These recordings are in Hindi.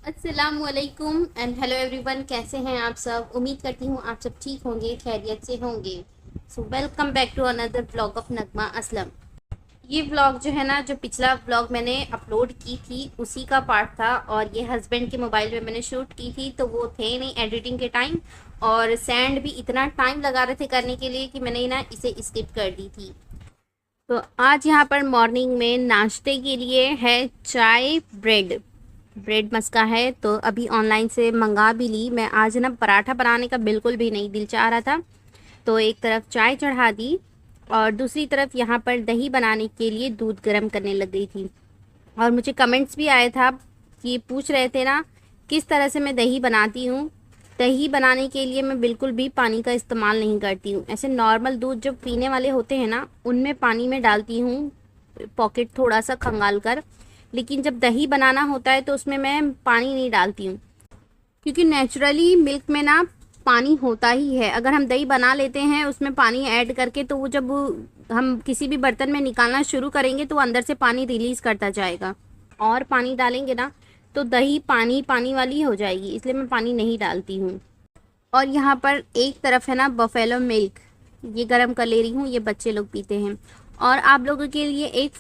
अस्सलामुअलैकुम एंड हेलो एवरीवन। कैसे हैं आप सब? उम्मीद करती हूँ आप सब ठीक होंगे, खैरियत से होंगे। So welcome back to another vlog of Nagma Aslam. ये व्लॉग जो है ना, जो पिछला व्लॉग मैंने अपलोड की थी उसी का पार्ट था, और ये हस्बैंड के मोबाइल में मैंने शूट की थी, तो वो थे नहीं एडिटिंग के टाइम, और सेंड भी इतना टाइम लगा रहे थे करने के लिए कि मैंने ना इसे स्किप कर दी थी। तो आज यहाँ पर मॉर्निंग में नाश्ते के लिए है चाय ब्रेड। ब्रेड मस्का है, तो अभी ऑनलाइन से मंगा भी ली। मैं आज ना पराठा बनाने का बिल्कुल भी नहीं दिल चाह रहा था, तो एक तरफ चाय चढ़ा दी और दूसरी तरफ यहाँ पर दही बनाने के लिए दूध गर्म करने लग गई थी। और मुझे कमेंट्स भी आया था कि पूछ रहे थे ना किस तरह से मैं दही बनाती हूँ। दही बनाने के लिए मैं बिल्कुल भी पानी का इस्तेमाल नहीं करती हूँ। ऐसे नॉर्मल दूध जो पीने वाले होते हैं ना, उनमें पानी में डालती हूँ, पॉकेट थोड़ा सा खंगाल कर। लेकिन जब दही बनाना होता है तो उसमें मैं पानी नहीं डालती हूँ, क्योंकि नेचुरली मिल्क में ना पानी होता ही है। अगर हम दही बना लेते हैं उसमें पानी ऐड करके, तो वो जब हम किसी भी बर्तन में निकालना शुरू करेंगे तो वो अंदर से पानी रिलीज़ करता जाएगा, और पानी डालेंगे ना तो दही पानी पानी वाली हो जाएगी, इसलिए मैं पानी नहीं डालती हूँ। और यहाँ पर एक तरफ है ना बफेलो मिल्क, ये गर्म कर ले रही हूँ, ये बच्चे लोग पीते हैं। और आप लोगों के लिए एक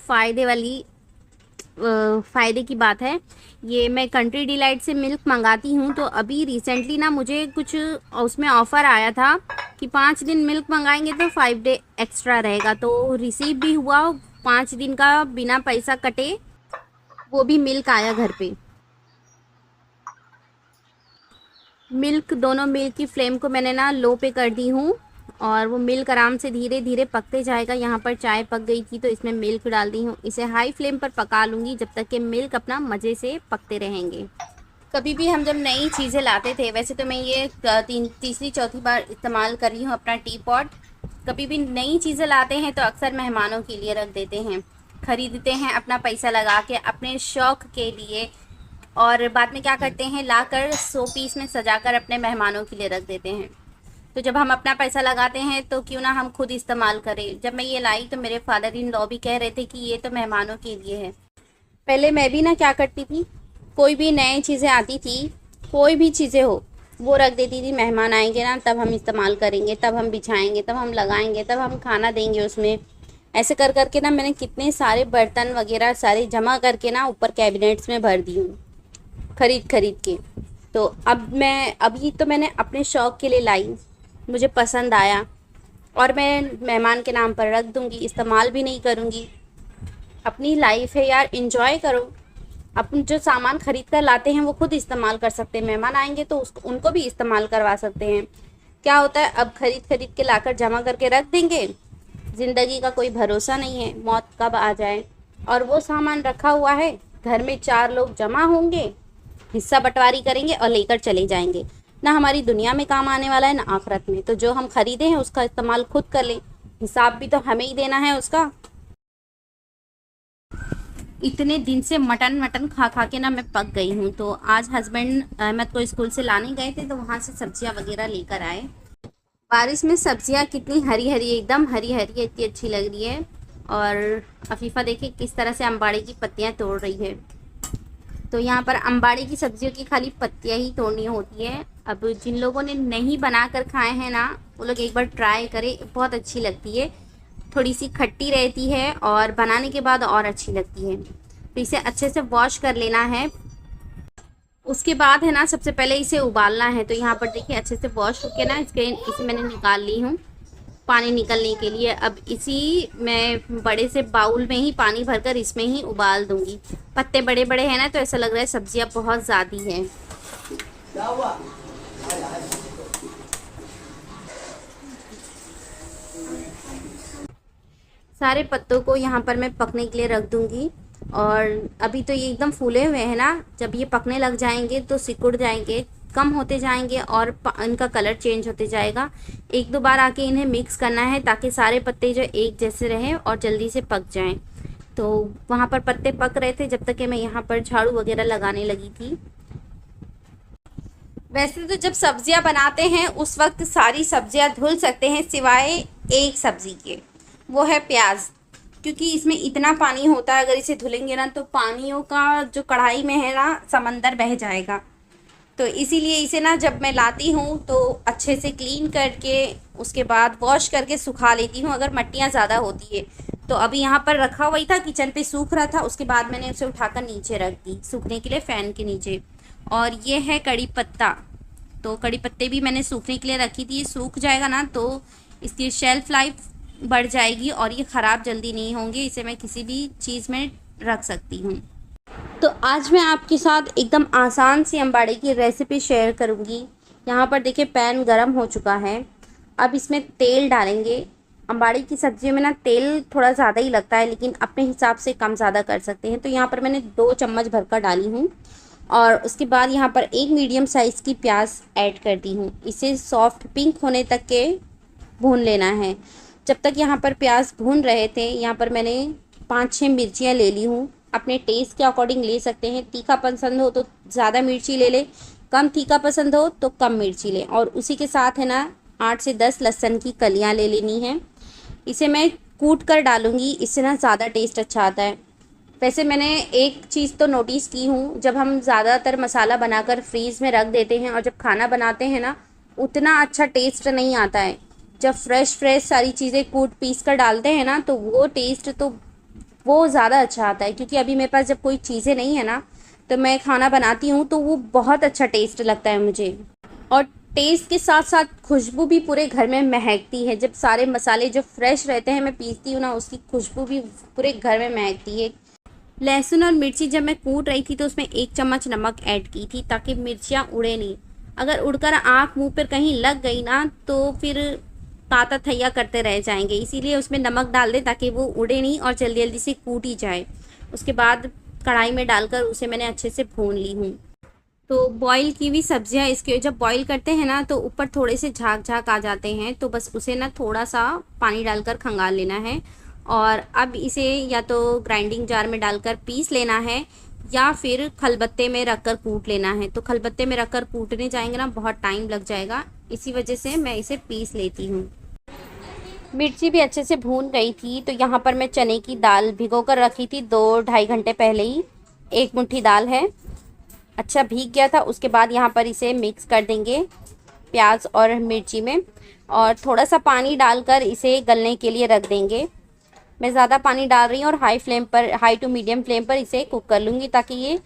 फ़ायदे की बात है, ये मैं कंट्री डिलाइट से मिल्क मंगाती हूँ, तो अभी रिसेंटली ना मुझे कुछ उसमें ऑफ़र आया था कि 5 दिन मिल्क मंगाएंगे तो 5 डे एक्स्ट्रा रहेगा, तो रिसीव भी हुआ। 5 दिन का बिना पैसा कटे वो भी मिल्क आया घर पे। मिल्क, दोनों मिल्क की फ्लेम को मैंने ना लो पे कर दी हूँ, और वो मिल्क आराम से धीरे धीरे पकते जाएगा। यहाँ पर चाय पक गई थी तो इसमें मिल्क डाल दी हूँ। इसे हाई फ्लेम पर पका लूँगी जब तक कि मिल्क अपना मज़े से पकते रहेंगे। कभी भी हम जब नई चीज़ें लाते थे, वैसे तो मैं ये तीसरी चौथी बार इस्तेमाल कर रही हूँ अपना टी पॉट। कभी भी नई चीज़ें लाते हैं तो अक्सर मेहमानों के लिए रख देते हैं, ख़रीदते हैं अपना पैसा लगा के अपने शौक़ के लिए, और बाद में क्या करते हैं, लाकर 100 पीस में सजाकर अपने मेहमानों के लिए रख देते हैं। तो जब हम अपना पैसा लगाते हैं तो क्यों ना हम खुद इस्तेमाल करें। जब मैं ये लाई तो मेरे फादर इन लॉ भी कह रहे थे कि ये तो मेहमानों के लिए है। पहले मैं भी ना क्या करती थी, कोई भी नई चीज़ें आती थी, कोई भी चीज़ें हो, वो रख देती थी। मेहमान आएंगे ना तब हम इस्तेमाल करेंगे, तब हम बिछाएंगे, तब हम लगाएंगे, तब हम खाना देंगे उसमें। ऐसे कर करके ना मैंने कितने सारे बर्तन वगैरह सारे जमा करके ना ऊपर कैबिनेट्स में भर दी हूँ, खरीद खरीद के। तो अब मैं अभी तो मैंने अपने शौक़ के लिए लाई, मुझे पसंद आया, और मैं मेहमान के नाम पर रख दूँगी, इस्तेमाल भी नहीं करूँगी। अपनी लाइफ है यार, एंजॉय करो। अपन जो सामान खरीद कर लाते हैं वो खुद इस्तेमाल कर सकते हैं, मेहमान आएंगे तो उसको उनको भी इस्तेमाल करवा सकते हैं। क्या होता है, अब खरीद खरीद के लाकर जमा करके रख देंगे, ज़िंदगी का कोई भरोसा नहीं है, मौत कब आ जाए। और वो सामान रखा हुआ है, घर में 4 लोग जमा होंगे, हिस्सा बंटवारी करेंगे और लेकर चले जाएंगे। ना हमारी दुनिया में काम आने वाला है ना आखिरत में। तो जो हम खरीदे हैं उसका इस्तेमाल खुद कर लें, हिसाब भी तो हमें ही देना है उसका। इतने दिन से मटन मटन खा खा के ना मैं पक गई हूँ। तो आज हस्बैंड अहमद को स्कूल से लाने गए थे, तो वहाँ से सब्जियाँ वगैरह लेकर आए। बारिश में सब्जियाँ कितनी हरी हरी, एकदम हरी हरी, इतनी अच्छी लग रही है। और अफीफ़ा देखिए किस तरह से अम्बाड़ी की पत्तियाँ तोड़ रही है। तो यहाँ पर अम्बाड़ी की सब्जियों की खाली पत्तियाँ ही तोड़नी होती है। अब जिन लोगों ने नहीं बना कर खाए हैं ना, वो लोग एक बार ट्राई करें, बहुत अच्छी लगती है। थोड़ी सी खट्टी रहती है और बनाने के बाद और अच्छी लगती है। तो इसे अच्छे से वॉश कर लेना है। उसके बाद है ना, सबसे पहले इसे उबालना है। तो यहाँ पर देखिए अच्छे से वॉश होकर ना इसे मैंने निकाल ली हूँ पानी निकलने के लिए। अब इसी मैं बड़े से बाउल में ही पानी भरकर इसमें ही उबाल दूंगी। पत्ते बड़े बड़े हैं ना, तो ऐसा लग रहा है सब्जियां बहुत ज़्यादा हैं। सारे पत्तों को यहाँ पर मैं पकने के लिए रख दूंगी। और अभी तो ये एकदम फूले हुए हैं ना, जब ये पकने लग जाएंगे तो सिकुड़ जाएंगे, कम होते जाएंगे और इनका कलर चेंज होते जाएगा। 1-2 बार आके इन्हें मिक्स करना है ताकि सारे पत्ते जो एक जैसे रहें और जल्दी से पक जाएं। तो वहाँ पर पत्ते पक रहे थे जब तक कि मैं यहाँ पर झाड़ू वगैरह लगाने लगी थी। वैसे तो जब सब्जियां बनाते हैं उस वक्त सारी सब्जियां धुल सकते हैं सिवाय एक सब्ज़ी के, वो है प्याज। क्योंकि इसमें इतना पानी होता है, अगर इसे धुलेंगे ना तो पानियों का जो कढ़ाई में है ना समंदर बह जाएगा। तो इसीलिए इसे ना जब मैं लाती हूँ तो अच्छे से क्लीन करके उसके बाद वॉश करके सुखा लेती हूँ, अगर मट्टियाँ ज़्यादा होती है तो। अभी यहाँ पर रखा हुआ ही था, किचन पे सूख रहा था, उसके बाद मैंने उसे उठाकर नीचे रख दी सूखने के लिए फ़ैन के नीचे। और ये है कड़ी पत्ता, तो कड़ी पत्ते भी मैंने सूखने के लिए रखी थी। ये सूख जाएगा ना तो इसकी शेल्फ़ लाइफ बढ़ जाएगी और ये ख़राब जल्दी नहीं होंगे, इसे मैं किसी भी चीज़ में रख सकती हूँ। तो आज मैं आपके साथ एकदम आसान सी अंबाड़ी की रेसिपी शेयर करूँगी। यहाँ पर देखिए पैन गरम हो चुका है, अब इसमें तेल डालेंगे। अंबाड़ी की सब्जियों में ना तेल थोड़ा ज़्यादा ही लगता है, लेकिन अपने हिसाब से कम ज़्यादा कर सकते हैं। तो यहाँ पर मैंने 2 चम्मच भरकर डाली हूँ और उसके बाद यहाँ पर एक मीडियम साइज़ की प्याज ऐड कर दी हूँ। इसे सॉफ्ट पिंक होने तक के भून लेना है। जब तक यहाँ पर प्याज भून रहे थे, यहाँ पर मैंने 5-6 मिर्चियाँ ले ली हूँ। अपने टेस्ट के अकॉर्डिंग ले सकते हैं, तीखा पसंद हो तो ज़्यादा मिर्ची ले लें, कम तीखा पसंद हो तो कम मिर्ची लें। और उसी के साथ है ना 8 से 10 लहसुन की कलियाँ ले लेनी है। इसे मैं कूट कर डालूँगी, इससे ना ज़्यादा टेस्ट अच्छा आता है। वैसे मैंने एक चीज़ तो नोटिस की हूँ, जब हम ज़्यादातर मसाला बनाकर फ्रीज़ में रख देते हैं और जब खाना बनाते हैं ना, उतना अच्छा टेस्ट नहीं आता है। जब फ्रेश सारी चीज़ें कूट पीस कर डालते हैं ना तो वो टेस्ट तो वो ज़्यादा अच्छा आता है। क्योंकि अभी मेरे पास जब कोई चीज़ें नहीं है ना तो मैं खाना बनाती हूँ तो वो बहुत अच्छा टेस्ट लगता है मुझे। और टेस्ट के साथ साथ खुशबू भी पूरे घर में महकती है। जब सारे मसाले जो फ्रेश रहते हैं मैं पीसती हूँ ना, उसकी खुशबू भी पूरे घर में महकती है। लहसुन और मिर्ची जब मैं कूट रही थी तो उसमें 1 चम्मच नमक ऐड की थी ताकि मिर्चियाँ उड़े नहीं। अगर उड़कर आँख मुंह पर कहीं लग गई ना तो फिर ताता थैया करते रह जाएंगे, इसीलिए उसमें नमक डाल दें ताकि वो उड़े नहीं और जल्दी जल्दी से कूट ही जाए। उसके बाद कढ़ाई में डालकर उसे मैंने अच्छे से भून ली हूँ। तो बॉईल की हुई सब्जियाँ इसके जब बॉईल करते हैं ना तो ऊपर थोड़े से झाग झाग आ जाते हैं, तो बस उसे ना थोड़ा सा पानी डालकर खंगाल लेना है। और अब इसे या तो ग्राइंडिंग जार में डालकर पीस लेना है या फिर खलबत्ते में रखकर कूट लेना है। तो खलबत्ते में रखकर कूटने जाएंगे ना बहुत टाइम लग जाएगा, इसी वजह से मैं इसे पीस लेती हूँ। मिर्ची भी अच्छे से भून गई थी, तो यहाँ पर मैं चने की दाल भिगो कर रखी थी 2-2.5 घंटे पहले ही। 1 मुट्ठी दाल है, अच्छा भीग गया था। उसके बाद यहाँ पर इसे मिक्स कर देंगे प्याज और मिर्ची में और थोड़ा सा पानी डालकर इसे गलने के लिए रख देंगे। मैं ज़्यादा पानी डाल रही हूँ और हाई टू मीडियम फ्लेम पर इसे कुक कर लूँगी ताकि ये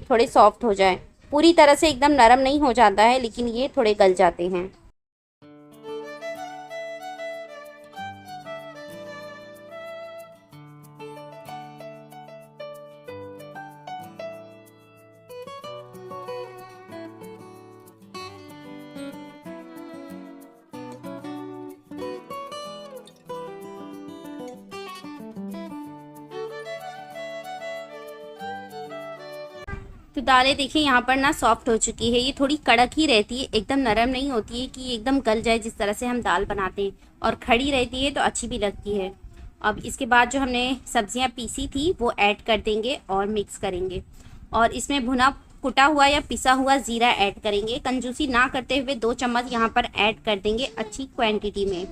थोड़े सॉफ्ट हो जाए। पूरी तरह से एकदम नरम नहीं हो जाता है, लेकिन ये थोड़े गल जाते हैं। तो दालें देखिए यहाँ पर ना सॉफ्ट हो चुकी है, ये थोड़ी कड़क ही रहती है, एकदम नरम नहीं होती है कि एकदम गल जाए जिस तरह से हम दाल बनाते हैं। और खड़ी रहती है तो अच्छी भी लगती है। अब इसके बाद जो हमने सब्जियां पीसी थी वो ऐड कर देंगे और मिक्स करेंगे। और इसमें भुना कुटा हुआ या पिसा हुआ ज़ीरा ऐड करेंगे। कंजूसी ना करते हुए 2 चम्मच यहाँ पर ऐड कर देंगे अच्छी क्वान्टिटी में।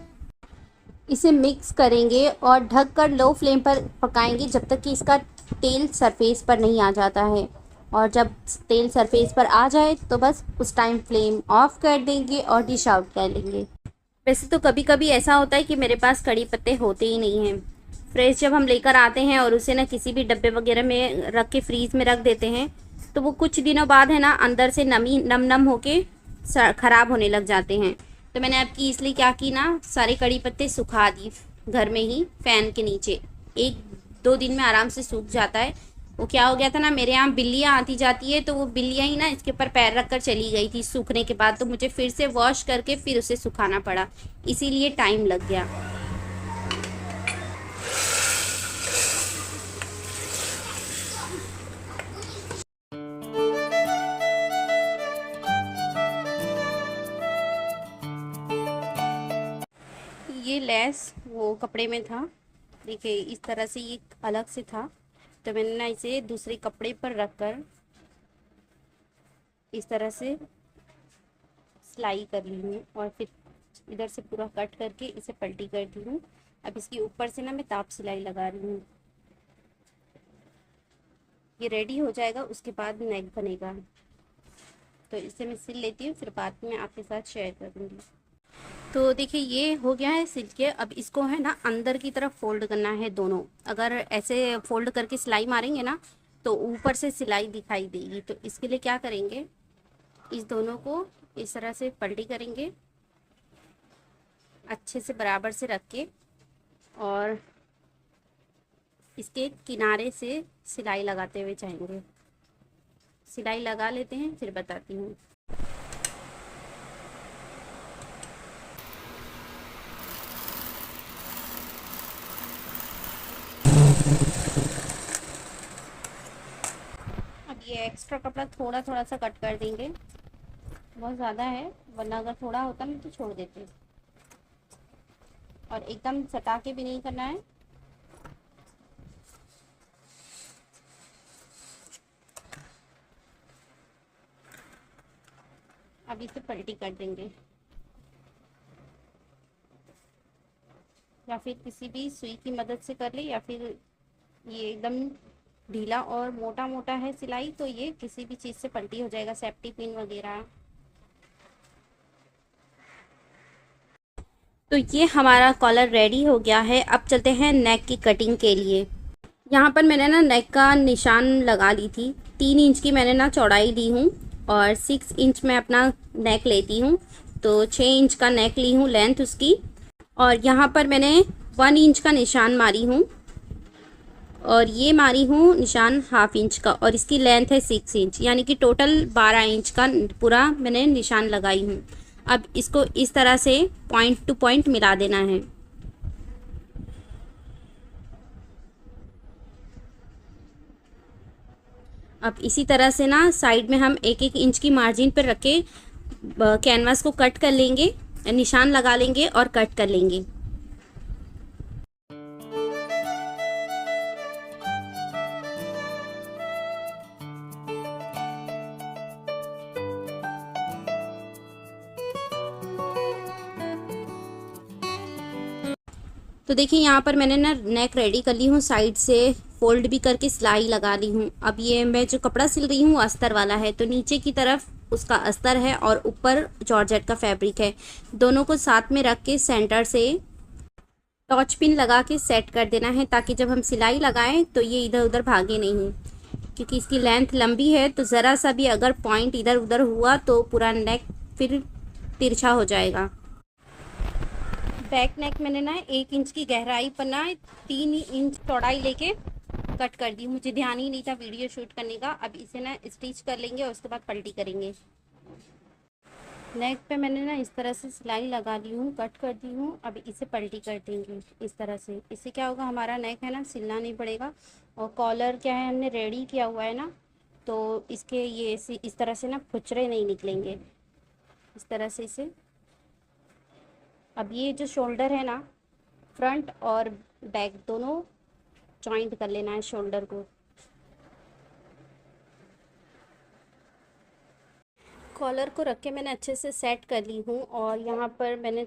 इसे मिक्स करेंगे और ढककर लो फ्लेम पर पकाएंगे जब तक कि इसका तेल सरफेस पर नहीं आ जाता है। और जब तेल सरफेस पर आ जाए तो बस उस टाइम फ्लेम ऑफ कर देंगे और डिश आउट कर लेंगे। वैसे तो कभी कभी ऐसा होता है कि मेरे पास कड़ी पत्ते होते ही नहीं हैं। फ्रेश जब हम लेकर आते हैं और उसे ना किसी भी डब्बे वगैरह में रख के फ्रीज़ में रख देते हैं तो वो कुछ दिनों बाद है ना अंदर से नमी नम नम होके ख़राब होने लग जाते हैं। तो मैंने आपकी इसलिए क्या की ना, सारे कड़ी पत्ते सुखा दी घर में ही फ़ैन के नीचे। 1-2 दिन में आराम से सूख जाता है। वो क्या हो गया था ना, मेरे यहाँ बिल्लियाँ आती जाती है तो वो बिल्लियाँ ही ना इसके ऊपर पैर रख कर चली गई थी सूखने के बाद, तो मुझे फिर से वॉश करके फिर उसे सुखाना पड़ा, इसीलिए टाइम लग गया। ये लेस वो कपड़े में था, देखिए इस तरह से ये अलग से था, तो मैंने ना इसे दूसरे कपड़े पर रखकर इस तरह से सिलाई कर ली हूँ और फिर इधर से पूरा कट करके इसे पलटी कर दी हूँ अब इसके ऊपर से ना मैं ताप सिलाई लगा रही हूँ। ये रेडी हो जाएगा, उसके बाद नेक बनेगा। तो इसे मैं सिल लेती हूँ, फिर बाद में आपके साथ शेयर करूँगी। तो देखिए ये हो गया है सिल के। अब इसको है ना अंदर की तरफ फोल्ड करना है दोनों। अगर ऐसे फोल्ड करके सिलाई मारेंगे ना तो ऊपर से सिलाई दिखाई देगी। तो इसके लिए क्या करेंगे, इस दोनों को इस तरह से पलटी करेंगे, अच्छे से बराबर से रख के, और इसके किनारे से सिलाई लगाते हुए जाएंगे। सिलाई लगा लेते हैं, फिर बताती हूँ। अब ये एक्स्ट्रा कपड़ा थोड़ा थोड़ा सा कट कर देंगे, बहुत ज़्यादा है, वरना अगर थोड़ा होता ना तो छोड़ देते। और एकदम सटा के भी नहीं करना है। अब इसे पलटी कर देंगे, या फिर किसी भी सुई की मदद से कर ले, या फिर ये एकदम ढीला और मोटा मोटा है सिलाई तो ये किसी भी चीज़ से पलटी हो जाएगा, सेफ्टी पिन वगैरह। तो ये हमारा कॉलर रेडी हो गया है। अब चलते हैं नेक की कटिंग के लिए। यहाँ पर मैंने ना नेक का निशान लगा ली थी। 3 इंच की मैंने ना चौड़ाई ली हूँ और 6 इंच में अपना नेक लेती हूँ, तो 6 इंच का नेक ली हूँ लेंथ उसकी। और यहाँ पर मैंने 1 इंच का निशान मारी हूँ, और ये मारी हूँ निशान 1/2 इंच का, और इसकी लेंथ है 6 इंच, यानी कि टोटल 12 इंच का पूरा मैंने निशान लगाई हूँ। अब इसको इस तरह से पॉइंट टू पॉइंट मिला देना है। अब इसी तरह से ना साइड में हम 1-1 इंच की मार्जिन पर रख के कैनवास को कट कर लेंगे, निशान लगा लेंगे और कट कर लेंगे। तो देखिए यहाँ पर मैंने ना नेक रेडी कर ली हूँ, साइड से फोल्ड भी करके सिलाई लगा ली हूँ। अब ये मैं जो कपड़ा सिल रही हूँ अस्तर वाला है, तो नीचे की तरफ उसका अस्तर है और ऊपर जॉर्जेट का फैब्रिक है। दोनों को साथ में रख के सेंटर से टॉर्च पिन लगा के सेट कर देना है, ताकि जब हम सिलाई लगाएं तो ये इधर उधर भागे नहीं, क्योंकि इसकी लेंथ लंबी है। तो ज़रा सा भी अगर पॉइंट इधर उधर हुआ तो पूरा नेक फिर तिरछा हो जाएगा। बैक नेक मैंने ना 1 इंच की गहराई पर ना 3 इंच चौड़ाई लेके कट कर दी। मुझे ध्यान ही नहीं था वीडियो शूट करने का। अब इसे ना स्टिच कर लेंगे और उसके बाद पलटी करेंगे। नेक पे मैंने ना इस तरह से सिलाई लगा ली हूँ, कट कर दी हूँ। अब इसे पलटी कर देंगे इस तरह से। इससे क्या होगा, हमारा नेक है ना सिलना नहीं पड़ेगा। और कॉलर क्या है, हमने रेडी किया हुआ है ना, तो इसके ये इस तरह से ना फुचरे नहीं निकलेंगे, इस तरह से इसे। अब ये जो शोल्डर है ना, फ्रंट और बैक दोनों जॉइंट कर लेना है शोल्डर को। कॉलर को रख के मैंने अच्छे से सेट कर ली हूँ, और यहाँ पर मैंने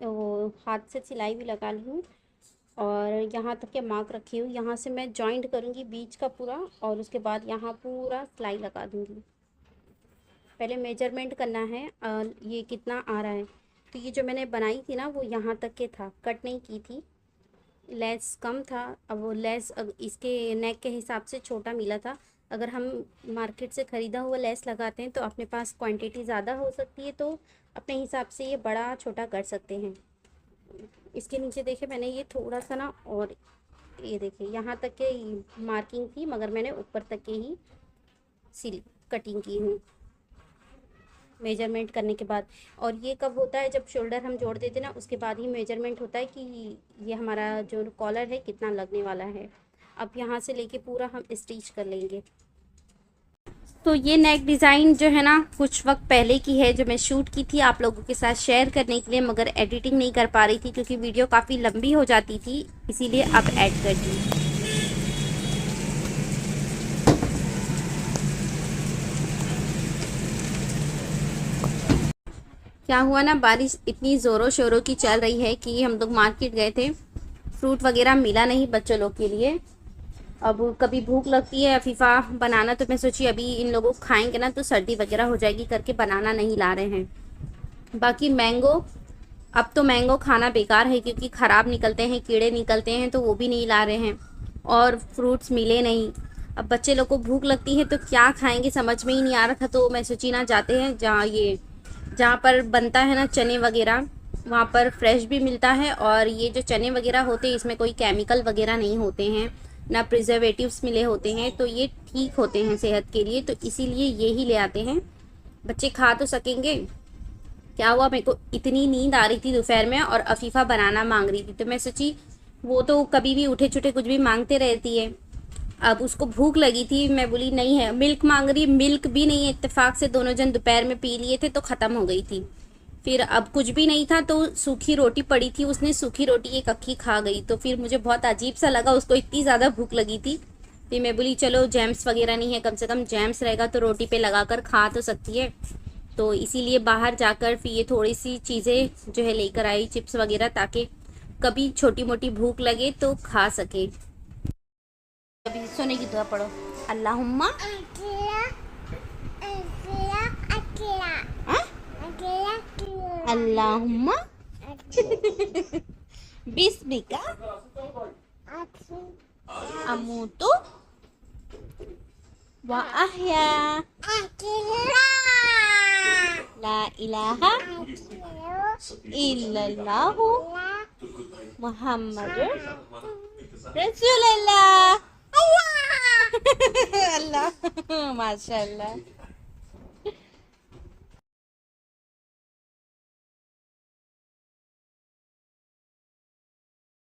वो हाथ से सिलाई भी लगा ली हूँ, और यहाँ तक के मार्क रखी हूँ। यहाँ से मैं जॉइंट करूँगी बीच का पूरा, और उसके बाद यहाँ पूरा सिलाई लगा दूँगी। पहले मेजरमेंट करना है ये कितना आ रहा है। तो ये जो मैंने बनाई थी ना वो यहाँ तक के था, कट नहीं की थी, लेस कम था। अब वो लेस इसके नेक के हिसाब से छोटा मिला था। अगर हम मार्केट से ख़रीदा हुआ लेस लगाते हैं तो अपने पास क्वांटिटी ज़्यादा हो सकती है, तो अपने हिसाब से ये बड़ा छोटा कर सकते हैं। इसके नीचे देखिए मैंने ये थोड़ा सा ना, और ये देखिए यहाँ तक के मार्किंग थी, मगर मैंने ऊपर तक के ही सिल कटिंग की हूँ मेजरमेंट करने के बाद। और ये कब होता है, जब शोल्डर हम जोड़ देते हैं ना, उसके बाद ही मेजरमेंट होता है कि ये हमारा जो कॉलर है कितना लगने वाला है। अब यहाँ से लेके पूरा हम स्टिच कर लेंगे। तो ये नेक डिज़ाइन जो है ना कुछ वक्त पहले की है, जो मैं शूट की थी आप लोगों के साथ शेयर करने के लिए, मगर एडिटिंग नहीं कर पा रही थी क्योंकि वीडियो काफ़ी लंबी हो जाती थी, इसीलिए अब ऐड कर दी। क्या हुआ ना, बारिश इतनी ज़ोरों शोरों की चल रही है कि हम लोग मार्केट गए थे, फ्रूट वगैरह मिला नहीं बच्चों लोग के लिए। अब कभी भूख लगती है अफीफ़ा बनाना, तो मैं सोची अभी इन लोगों को खाएंगे ना तो सर्दी वगैरह हो जाएगी करके बनाना नहीं ला रहे हैं। बाकी मैंगो, अब तो मैंगो खाना बेकार है क्योंकि ख़राब निकलते हैं, कीड़े निकलते हैं, तो वो भी नहीं ला रहे हैं। और फ्रूट्स मिले नहीं। अब बच्चे लोग को भूख लगती है तो क्या खाएंगे समझ में ही नहीं आ रहा था, तो मैं सोची ना जाते हैं जहाँ पर बनता है ना चने वगैरह, वहाँ पर फ्रेश भी मिलता है। और ये जो चने वगैरह होते हैं इसमें कोई केमिकल वगैरह नहीं होते हैं, ना प्रिजर्वेटिव्स मिले होते हैं, तो ये ठीक होते हैं सेहत के लिए, तो इसीलिए ये ही ले आते हैं, बच्चे खा तो सकेंगे। क्या हुआ, मेरे को इतनी नींद आ रही थी दोपहर में और अफीफ़ा बनाना मांग रही थी, तो मैं सोची वो तो कभी भी उठे छुटे कुछ भी मांगते रहती है। अब उसको भूख लगी थी, मैं बोली नहीं है, मिल्क मांग रही, मिल्क भी नहीं है, इत्तेफाक से दोनों जन दोपहर में पी लिए थे तो ख़त्म हो गई थी। फिर अब कुछ भी नहीं था तो सूखी रोटी पड़ी थी, उसने सूखी रोटी एक अक्खी खा गई, तो फिर मुझे बहुत अजीब सा लगा, उसको इतनी ज़्यादा भूख लगी थी। फिर मैं बोली चलो जैम्स वगैरह नहीं है, कम से कम जैम्स रहेगा तो रोटी पे लगा कर खा तो सकती है। तो इसीलिए बाहर जाकर फिर ये थोड़ी सी चीज़ें जो है लेकर आई, चिप्स वगैरह, ताकि कभी छोटी मोटी भूख लगे तो खा सके। अभी सोने की दुआ पढ़ो, अल्लाहुम्मा हाँ? अल्लाहुम्मा बिस्मिका अमूतु व अहया ला इलाहा इल्लल्लाहु मुहम्मदुर रसूलुल्लाह। अल्लाह माशाल्लाह।